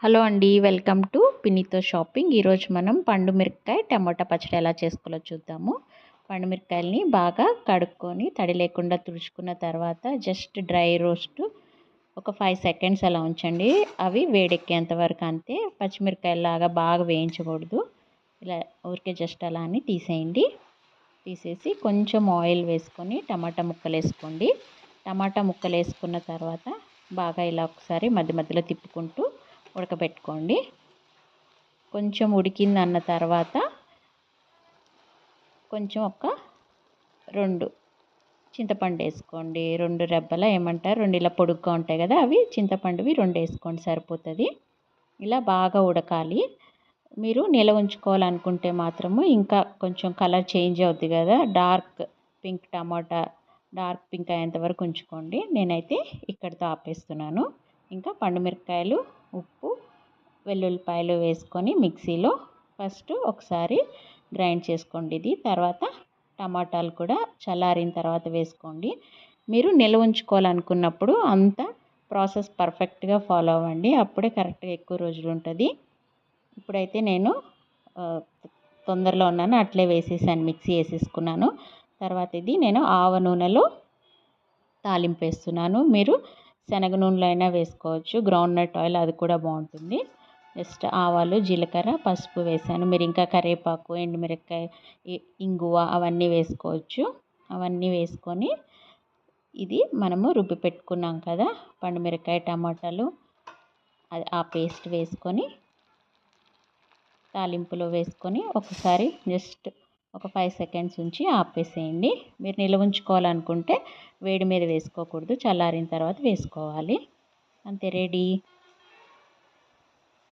Hello అండి, welcome to పిన్నితో shopping. ఈరోజు మనం పండు మిరపకాయ టమాటా పచ్చడి ఎలా చేసుకోవాలో చూద్దాము. పండు మిరపకాయలని బాగా కడుక్కొని తడి లేకుండా తుడుచుకున్న తర్వాత జస్ట్ డ్రై రోస్ట్ ఒక 5 సెకండ్స్ అలా ఉంచండి. అవి వేడెక్కేంత వరకు అంతే. పచ్చిమిరపకాయలాగా బాగా వేయించకూడదు. ఇలా ఊరికే జస్ట్ అలా అని తీసేయండి. తీసేసి కొంచెం ఆయిల్ వేసుకొని టమాటా ముక్కలు వేసుకోండి. టమాటా ముక్కలు వేసుకున్న తర్వాత బాగా ఇలా ఒకసారి మధ్య మధ్యలో తిప్పుకుంటూ ఉడకబెట్టుకోండి. కొంచెం ఉడికిందన్న తర్వాత కొంచెం ఒక 2 చింతపండు వేసుకోండి. 2 రెబ్బల ఏమంటారు, 2 ఇలా పొడుగ్గా ఉంటాయి కదా, అవి చింతపండువి 2 వేసుకోండి, సరిపోతుంది. ఇలా బాగా ఉడకాలి. మీరు నిల్వ ఉంచుకోవాలనుకుంటే మాత్రము ఇంకా కొంచెం కలర్ చేంజ్ అవుద్ది కదా, డార్క్ పింక్ టమాటా డార్క్ పింక్ అయ్యేంత వరకు ఉంచుకోండి. నేనైతే ఇక్కడితో ఆపేస్తున్నాను. ఇంకా పండుమిరపకాయలు, ఉప్పు, వెల్లుల్లిపాయలు వేసుకొని మిక్సీలో ఫస్ట్ ఒకసారి గ్రైండ్ చేసుకోండి. ఇది తర్వాత టమాటాలు కూడా చల్లారిన తర్వాత వేసుకోండి. మీరు నిల్వ ఉంచుకోవాలనుకున్నప్పుడు అంత ప్రాసెస్ పర్ఫెక్ట్గా ఫాలో అవ్వండి, అప్పుడే కరెక్ట్గా ఎక్కువ రోజులు ఉంటుంది. ఇప్పుడైతే నేను తొందరలో ఉన్నాను, అట్లే వేసేసాను, మిక్సీ వేసేసుకున్నాను. తర్వాత ఇది నేను ఆవ నూనెలో తాలింపు వేస్తున్నాను. మీరు శనగ నూనెలో అయినా వేసుకోవచ్చు, గ్రౌండ్ నట్ ఆయిల్, అది కూడా బాగుంటుంది. జస్ట్ ఆవాలు, జీలకర్ర, పసుపు వేసాను. మీరు ఇంకా కరివేపాకు, ఎండుమిరపకాయ, ఇంగువ అవన్నీ వేసుకోవచ్చు. అవన్నీ వేసుకొని ఇది మనము రుబ్బి పెట్టుకున్నాం కదా పండుమిరపకాయ టమాటాలు, అది ఆ పేస్ట్ వేసుకొని తాలింపులో వేసుకొని ఒకసారి జస్ట్ ఒక 5 సెకండ్స్ ఉంచి ఆపేసేయండి. మీరు నిల్వ ఉంచుకోవాలనుకుంటే వేడి మీద వేసుకోకూడదు, చల్లారిన తర్వాత వేసుకోవాలి. అంతే, రెడీ.